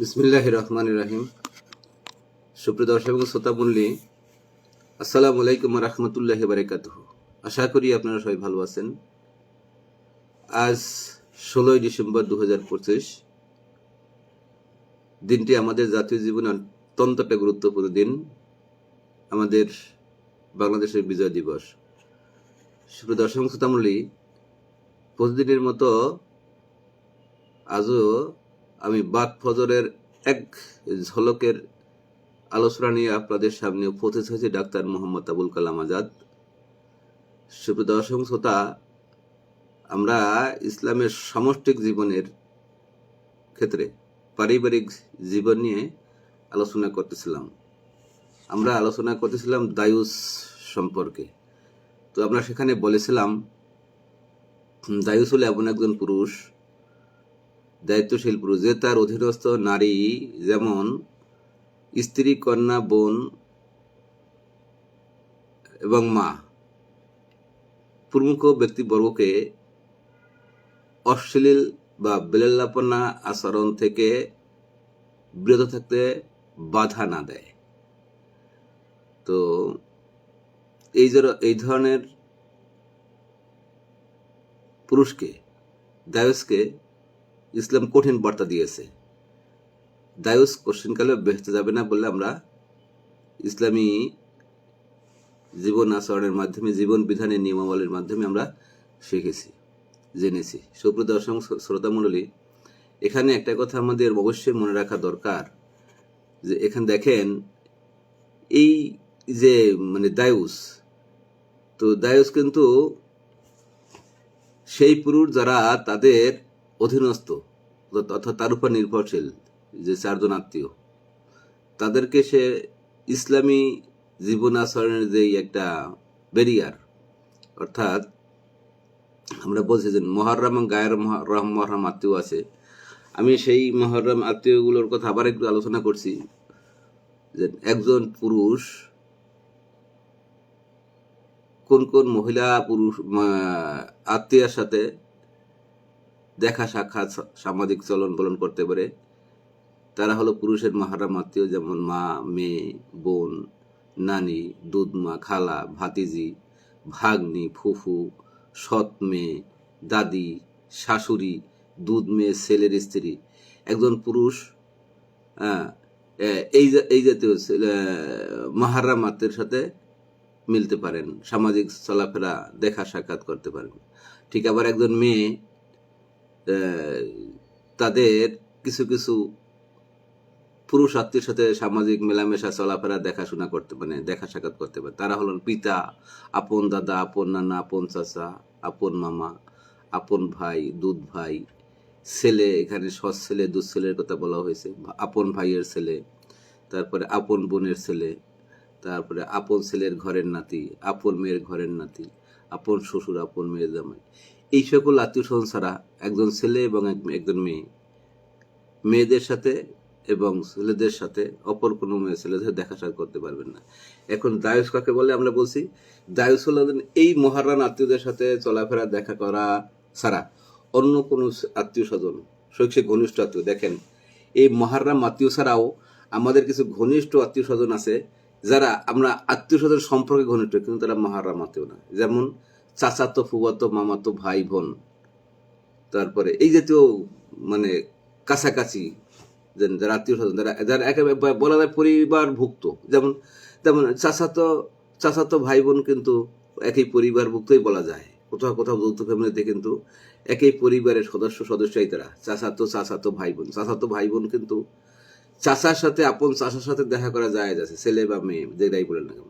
বিসমিল্লাহির রহমানির রহিম। সুপ্রিয় দর্শক এবং শ্রোতা মণ্ডলী, আসসালামু আলাইকুম ওয়া রাহমাতুল্লাহি ওয়া বারাকাতুহু। আশা করি আপনারা সবাই ভালো আছেন। আজ 16ই ডিসেম্বর 2025, দিনটি আমাদের জাতীয় জীবনে অত্যন্ত একটা গুরুত্বপূর্ণ দিন, আমাদের বাংলাদেশের বিজয় দিবস। সুপ্রিয় দর্শক এবং শ্রোতা মণ্ডলী, প্রতিদিনের মতো আজও আমি বাদ ফজরের এক ঝলকের আলোচনা নিয়ে আপনাদের সামনে উপস্থিত হয়েছে ডাক্তার মোহাম্মদ আবুল কালাম আজাদ। সুপ্রিয় দর্শক শ্রোতা, আমরা ইসলামের সামষ্টিক জীবনের ক্ষেত্রে পারিবারিক জীবন নিয়ে আলোচনা করতেছিলাম দায়ুস সম্পর্কে। তো আমরা সেখানে বলেছিলাম দায়ুস হলো এমন একজন পুরুষ, দায়িত্বশীল পুরুষ, যে তার অধীনস্থ নারী যেমন স্ত্রী, কন্যা, বোন এবং মা প্রমুখ ব্যক্তিবর্গকে অশ্লীল বা বেলাল্লাপনা আচরণ থেকে বিরত থাকতে বাধা না দেয়। তো এই ধরনের পুরুষকে, দায়ুসকে ইসলাম কঠিন বার্তা দিয়েছে। দায়ুস কোশ্চিনকালে বেহেশতে যাবে না বললে আমরা ইসলামী জীবন আচরণের মাধ্যমে, জীবন বিধানের নিয়মাবলীর মাধ্যমে আমরা জেনেছি। সুপ্রিয় দর্শক শ্রোতা মণ্ডলী, এখানে একটা কথা আমাদের অবশ্যই মনে রাখা দরকার, যে এখানে দেখেন এই যে দায়ুস, তো দায়ুস কিন্তু সেই পুরুষ যারা তাদের অধীনস্থ অর্থাৎ তার উপর নির্ভরশীল, যে চারজন আত্মীয়, তাদেরকে সে ইসলামী জীবন আচরণের যে একটা ব্যারিয়ার, অর্থাৎ আমরা বলছি যে মহররম এবং গায়ের মহররম আত্মীয় আছে। আমি সেই মহররম আত্মীয়গুলোর কথা আবার একটু আলোচনা করছি, যে একজন পুরুষ কোন কোন মহিলা পুরুষ আত্মীয়ের সাথে দেখা সাক্ষাৎ, সামাজিক চলন বলন করতে পারে। তারা হলো পুরুষের মহররম আত্মীয়, যেমন মা, মেয়ে, বোন, নানি, দুধমা, খালা, ভাতিজি, ভাগ্নি, ফুফু, সৎ মেয়ে, দাদি, শাশুড়ি, দুধ মেয়ে, ছেলের স্ত্রী। একজন পুরুষ এই জাতীয় মহররম আত্মীয়ের সাথে মিলতে পারেন, সামাজিক চলাফেরা, দেখা সাক্ষাৎ করতে পারেন। ঠিক আবার একজন মেয়ে তাদের কিছু কিছু পুরুষ আত্মীয়ের সাথে সামাজিক মেলামেশা, চলাফেরা, দেখাশোনা করতে পারে, দেখা সাক্ষাৎ করতে পারে। তারা হলেন পিতা, আপন দাদা, আপন নানা, আপন চাচা, আপন মামা, আপন ভাই, দুধ ভাই, ছেলে, এখানে সৎ ছেলে, দুধ ছেলের কথা বলা হয়েছে, আপন ভাইয়ের ছেলে, তারপরে আপন বোনের ছেলে, তারপরে আপন ছেলের ঘরের নাতি, আপন মেয়ের ঘরের নাতি, আপন শ্বশুর, আপন মেয়ের জামাই। এই সকল আত্মীয় স্বজন ছাড়া একজন ছেলে এবং একজন মেয়ে, মেয়েদের সাথে এবং ছেলেদের সাথে অপর কোনো মেয়ে ছেলেদের দেখা সাক্ষাৎ করতে পারবেন না। এখন দায়ুস কাকে বলে আমরা বলছি? দায়ুস হল এই মহররম আত্মীয়দের সাথে চলাফেরা, দেখা করা ছাড়া অন্য কোনো আত্মীয় স্বজন, শৈক্ষিক ঘনিষ্ঠ আত্মীয়। দেখেন, এই মহররম আত্মীয় ছাড়াও আমাদের কিছু ঘনিষ্ঠ আত্মীয় স্বজন আছে, যারা আমরা আত্মীয় স্বজন সম্পর্কে ঘনিষ্ঠ, কিন্তু তারা মহররম আত্মীয় না। যেমন চাচাতো, ফুফাতো, মামাতো, ভাই বোন, তারপরে এই জাতীয় কাছাকাছি যারা আত্মীয় স্বজন, যারা একেবারে বলা যায় পরিবারভুক্ত। যেমন যেমন চাচাতো ভাই বোন কিন্তু একই পরিবারভুক্তই বলা যায়। কোথাও কোথাও যৌথ ফ্যামিলিতে কিন্তু একই পরিবারের সদস্যই তারা চাচাতো ভাই বোন। চাচাতো ভাই বোন কিন্তু চাচার সাথে, আপন চাচার সাথে দেখা করা যায় যাচ্ছে, ছেলে বা মেয়ে যেটাই বলেন না কেন।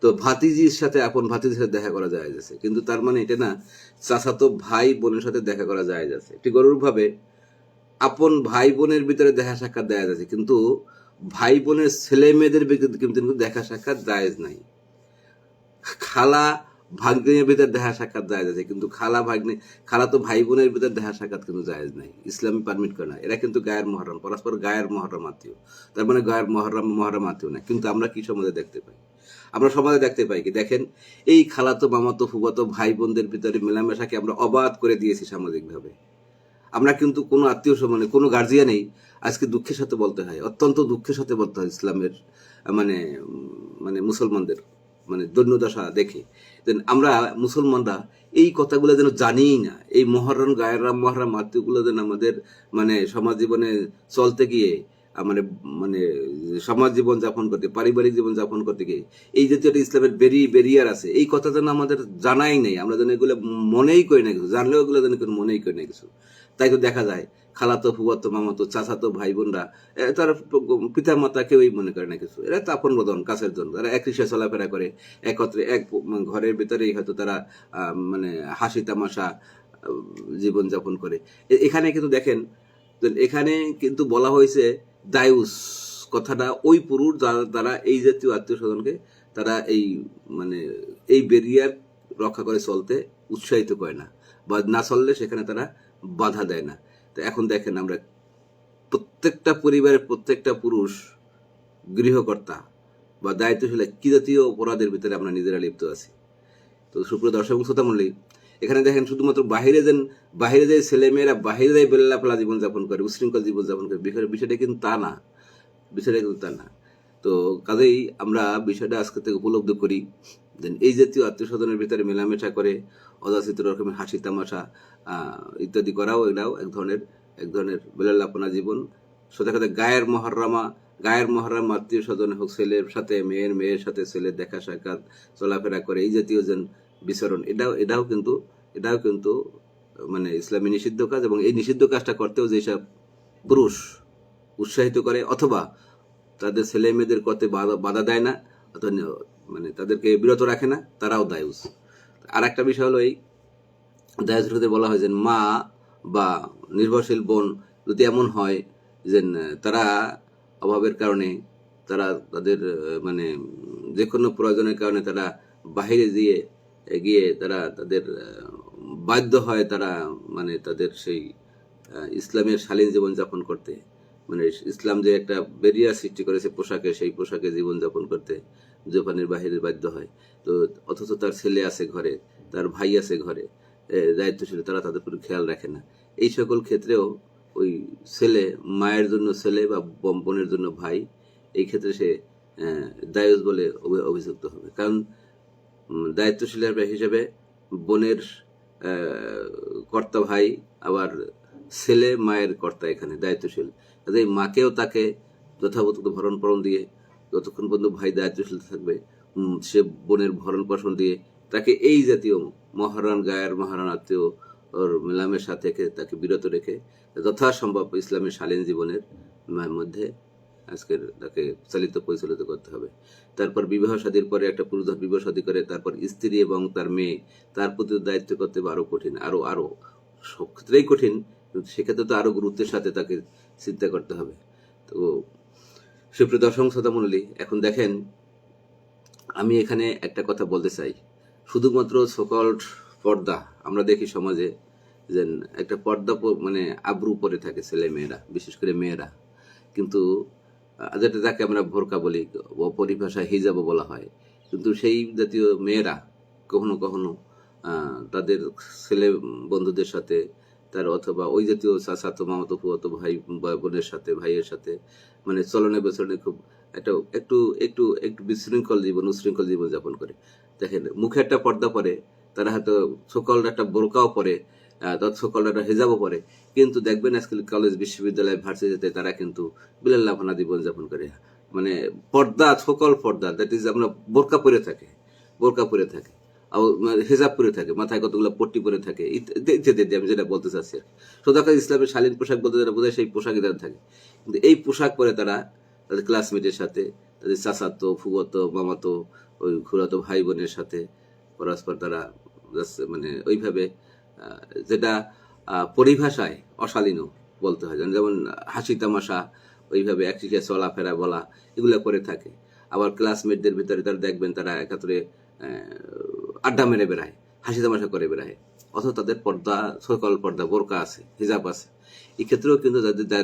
তো ভাতিজির সাথে, আপন ভাতিজির সাথে দেখা করা যায় যাচ্ছে, কিন্তু তার মানে এটা না চাচাতো ভাই বোনের সাথে দেখা করা যায় যাচ্ছে। ঠিক অনুরূপভাবে আপন ভাই বোনের ভিতরে দেখা সাক্ষাৎ দেয়া যাচ্ছে, কিন্তু ভাই বোনের ছেলে মেয়েদের কিন্তু দেখা সাক্ষাৎ জায়েজ নাই। খালা ভাগ্নের ভিতরে দেখা সাক্ষাৎ জায়েজ আছে, কিন্তু খালা তো ভাই বোনের ভিতরে দেখা সাক্ষাৎ কিন্তু জায়েজ নাই, ইসলামী পারমিট করে না। এরা কিন্তু গায়ের মহররম, পরস্পর গায়ের মহররম আত্মীয়। তার মানে গায়ের মহররম আত্মীয় না। কিন্তু আমরা কি সমাজে দেখতে পাই? আমরা সমাজে দেখতে পাই কি, দেখেন, এই খালাতো, মামাতো, ফুফাতো ভাই বোনদের ভিতরে মেলামেশাকে আমরা অবাধ করে দিয়েছি সামাজিকভাবে। আমরা কিন্তু কোনো আত্মীয় মানে কোনো গার্জিয়ানেই আজকে দুঃখের সাথে বলতে হয়, অত্যন্ত দুঃখের সাথে বলতে হয় ইসলামের মানে মানে মুসলমানদের মানে দৈন্যদশা দেখে। আমরা মুসলমানরা এই কথাগুলো যেন জানিই না, এই মহরম গায়রাম মহরম আত্মীয়গুলো যেন আমাদের মানে সমাজ জীবনে চলতে গিয়ে মানে মানে সমাজ জীবন যাপন করতে, পারিবারিক জীবন যাপন করতে গিয়ে এই জাতীয় একটা ইসলামের বেরিয়ার আছে, এই কথা যেন আমাদের জানাই নেই, আমরা যেন এগুলো মনেই করি না কিছু, জানলেও এগুলো যেন মনেই করি না কিছু। তাই তো দেখা যায় খালাতো ফুয়াতো মামাতো চাচাতো ভাই বোনরা তার পিতা মাতা কেউই মনে করে না কিছু, এরা তো আপন বদন কাছের জন, তারা এক রিক্সায় চলাফেরা করে একত্রে এক ঘরের ভিতরেই হয়তো তারা মানে হাসি তামাশা জীবন যাপন করে। এখানে কিন্তু দেখেন, এখানে কিন্তু বলা হয়েছে দায়ুস কথাটা ওই পুরুষ যারা এই জাতীয় আত্মীয় স্বজনকে তারা এই মানে এই বেরিয়ার রক্ষা করে চলতে উৎসাহিত করে না, বা না চললে সেখানে তারা বাধা দেয় না। তো এখন দেখেন আমরা প্রত্যেকটা পরিবারের প্রত্যেকটা পুরুষ গৃহকর্তা বা দায়িত্বশীল কি জাতীয় অপরাধের ভিতরে আমরা নিজেরা লিপ্ত আছি। তো সুপ্রিয় দর্শক শ্রোতা মণ্ডলী, এখানে দেখেন শুধুমাত্র বাহিরে যে ছেলেমেয়েরা বাহিরে যাই বেল্লাফেলা জীবনযাপন করে, উশৃঙ্খল জীবনযাপন করে, বিষয়টা কিন্তু তা না, বিষয়টা কিন্তু তা না। তো কাজেই আমরা বিষয়টা আজকে থেকে উপলব্ধ করি, এই জাতীয় আত্মীয় স্বজনের ভিতরে মেলামেশা করে অযাচিত রকমের হাসি তামাশা ইত্যাদি করাও এটাও এক ধরনের বেলাল্লাপনা জীবন। সোজা কথা গায়ের মহরম আত্মীয় স্বজন হোক, ছেলের সাথে মেয়ের সাথে ছেলের দেখা সাক্ষাৎ চলাফেরা করে এই জাতীয় যেন বিচরণ, এটাও কিন্তু মানে ইসলামী নিষিদ্ধ কাজ। এবং এই নিষিদ্ধ কাজটা করতেও যেসব পুরুষ উৎসাহিত করে অথবা তাদের ছেলে মেয়েদের করতে বাধা দেয় না অথবা মানে তাদেরকে বিরত রাখে না, তারাও দায়ুস। আর একটা বিষয় হলো এই দায়ুসদের বলা হয় যে মা বা নির্ভরশীল বোন যদি এমন হয় যে তারা অভাবের কারণে তাদের মানে যে কোনো প্রয়োজনের কারণে তারা বাহিরে গিয়ে তাদের বাধ্য হয় তারা মানে তাদের সেই ইসলামের শালীন জীবনযাপন করতে, মানে ইসলাম যে একটা বেরিয়ার সৃষ্টি করেছে পোশাকে, সেই পোশাকে জীবনযাপন করতে জাপানের বাহিরে বাধ্য হয়। তো অথচ তার ছেলে আছে ঘরে, তার ভাই আছে ঘরে দায়িত্বশীল, তারা তাদের প্রতি খেয়াল রাখে না। এই সকল ক্ষেত্রেও ওই ছেলে মায়ের জন্য ছেলে বা বোনের জন্য ভাই, এই ক্ষেত্রে সে দায়ুস বলে অভিযুক্ত হবে। কারণ দায়িত্বশীলের হিসেবে বোনের কর্তা ভাই, আবার ছেলে মায়ের কর্তা এখানে দায়িত্বশীল। কাজে মাকেও তাকে যথাযথ ভরণ পোষণ দিয়ে, যতক্ষণ পর্যন্ত ভাই দায়িত্বশীল থাকবে সে বোনের ভরণ পোষণ দিয়ে তাকে এই জাতীয় গায়ের মহারান আত্মীয় ওর মেলামেশা থেকে তাকে বিরত রেখে যথাসম্ভব ইসলামের শালীন জীবনের মধ্যে আজকের তাকে পরিচালিত করতে হবে। তারপর বিবাহ শাদীর পরে একটা পুরুষ বিবাহ শাদী করে তারপর স্ত্রী এবং তার মেয়ে, তার প্রতি দায়িত্ব করতে হবে আরো কঠিন, আরো সব ক্ষেত্রেই কঠিন, সেক্ষেত্রে তো আরো গুরুত্বের সাথে তাকে চিন্তা করতে হবে। তো সুপ্রিয় দর্শক শ্রোতা মণ্ডলী, এখন দেখেন আমি এখানে একটা কথা বলতে চাই, শুধুমাত্র সকল পর্দা আমরা দেখি সমাজে যে একটা পর্দা মানে আবরু পরে থাকে ছেলে মেয়েরা, বিশেষ করে মেয়েরা, কিন্তু যেটা যাকে আমরা বোরকা বলি, পরিভাষায় হিজাবও বলা হয়, কিন্তু সেই জাতীয় মেয়েরা কখনো কখনো তাদের ছেলে বন্ধুদের সাথে তার অথবা ওই জাতীয় চাচাতো মামাতো ফুয়াতো ভাই বোনের সাথে ভাইয়ের সাথে মানে চলনে বেচলনে খুব একটু উশৃঙ্খল জীবন যাপন করে। দেখেন মুখে একটা পর্দা পরে, তারা হয়তো সকল একটা বোরকাও পরে, সকল একটা হেজাবও পরে, কিন্তু দেখবেন আজকাল কলেজ বিশ্ববিদ্যালয় ভার্সিটিতে তারা কিন্তু বিলাল্লাফানা জীবন যাপন করে। মানে পর্দা, সকল পর্দা, দ্যাট ইজ আমরা বোরকা পরে থাকে হেজাব পরে থাকে, মাথায় কতগুলো পট্টি পরে থাকে ইত্যাদি। আমি যেটা বলতে চাচ্ছি, সোজাকার ইসলামের শালীন পোশাক বলতে যেটা বোঝায় সেই পোশাকই তাদের থাকে, কিন্তু এই পোশাক পরে তারা তাদের ক্লাসমেটের সাথে, তাদের চাচাতো ফুয়াতো মামাতো ওই খুড়াতো ভাই বোনের সাথে পরস্পর তারা মানে ওইভাবে যেটা পরিভাষায় অশালীনও বলতে হয়, যেমন হাসি তামাশা ওইভাবে একদিকে চলাফেরা বলা এগুলো করে থাকে। আবার ক্লাসমেটদের ভিতরে তারা দেখবেন তারা একাত্রে আড্ডা মেরে বেড়ায়, হাসি তামাশা করে বেড়ায়, অথচ তাদের সকল পর্দা বোরকা আছে, হিজাব আছে। এক্ষেত্রেও কিন্তু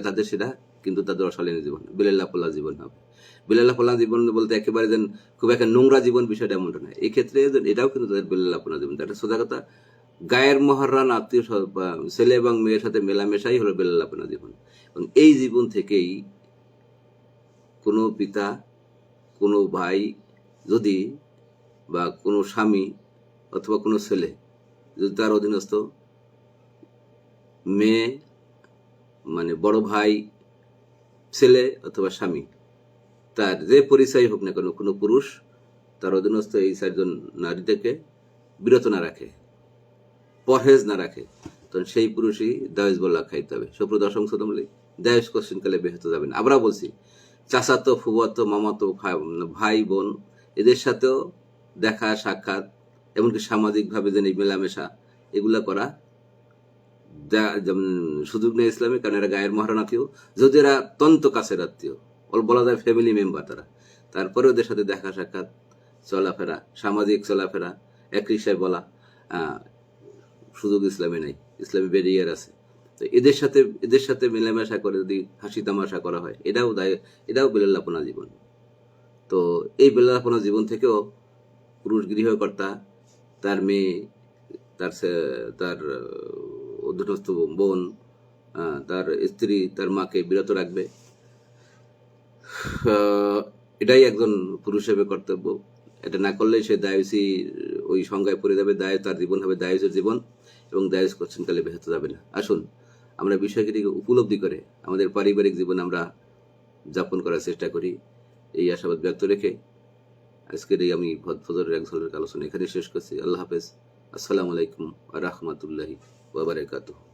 তাদের সেটা কিন্তু তাদের অশালীন জীবন, বিলাল্লাফাল্লা জীবন হবে। বিলাল্লাফাল্লা জীবন বলতে একেবারে খুব একটা নোংরা জীবন বিষয়টা এমনটা নয়, এই ক্ষেত্রে এটাও কিন্তু তাদের বিলাল্লাফাল্লা জীবন। একটা সোজা কথা, গায়ের মহারান আত্মীয় ছেলে এবং মেয়ের সাথে মেলামেশাই হলো বেলালাপনা জীবন। এবং এই জীবন থেকেই কোনো পিতা, কোনো ভাই যদি বা কোনো স্বামী অথবা কোনো ছেলে যদি তার অধীনস্থ মেয়ে মানে বড় ভাই, ছেলে অথবা স্বামী, তার যে পরিচয় হোক না কেন, কোনো পুরুষ তার অধীনস্থ এই 4 জন নারী থেকে বিরত না রাখে, পরহেজ না রাখে, তখন সেই পুরুষই দায়েজ বলা খাইতে হবে। সুপ্রিয় দর্শক শ্রোতামণ্ডলী, দায়েজ কোশ্চেনকালে বেহত যাবেন। আমরা বলছি চাচাতো, ফুফাতো, মামাতো, ভাই বোন এদের সাথেও দেখা সাক্ষাৎ, এমনকি সামাজিকভাবে যে মেলামেশা এগুলা করা যেমন সুযোগ নেই ইসলামে, কারণ এরা গায়ের মহারান আত্মীয়, যদি এরা তন্ত কাছের আত্মীয়, বলা যায় ফ্যামিলি মেম্বার তারা, তারপরে ওদের সাথে দেখা সাক্ষাৎ, চলাফেরা, সামাজিক চলাফেরা, এক রিসায় বলা সুযোগ ইসলামে নেই, ইসলামে ব্যারিয়ার আছে। তো এদের সাথে মেলামেশা করে যদি হাসি তামাশা করা হয়, এটাও বেলালাপনা জীবন। তো এই বেলালাপনা জীবন থেকেও পুরুষ গৃহকর্তা তার মেয়ে, তার অধীনস্থ বোন, তার স্ত্রী, তার মাকে বিরত রাখবে। এটাই একজন পুরুষ হিসেবে কর্তব্য। এটা না করলে সে দায়ুসি ওই সংজ্ঞায় পড়ে যাবে। তার জীবন হবে দায়ুসের জীবন, এবং দায়ুস কোশ্চেনকালে বেহত যাবে না। আসুন আমরা বিষয়টিকে উপলব্ধি করে আমাদের পারিবারিক জীবন আমরা যাপন করার চেষ্টা করি, এই আশাবাদ ব্যক্ত রেখে আজকের এই আমি ফজরের এক ঝলক আলোচনা এখানে শেষ করছি। আল্লাহ হাফেজ। আসসালামু আলাইকুম ওয়া রাহমাতুল্লাহি ওয়া বারাকাতুহু।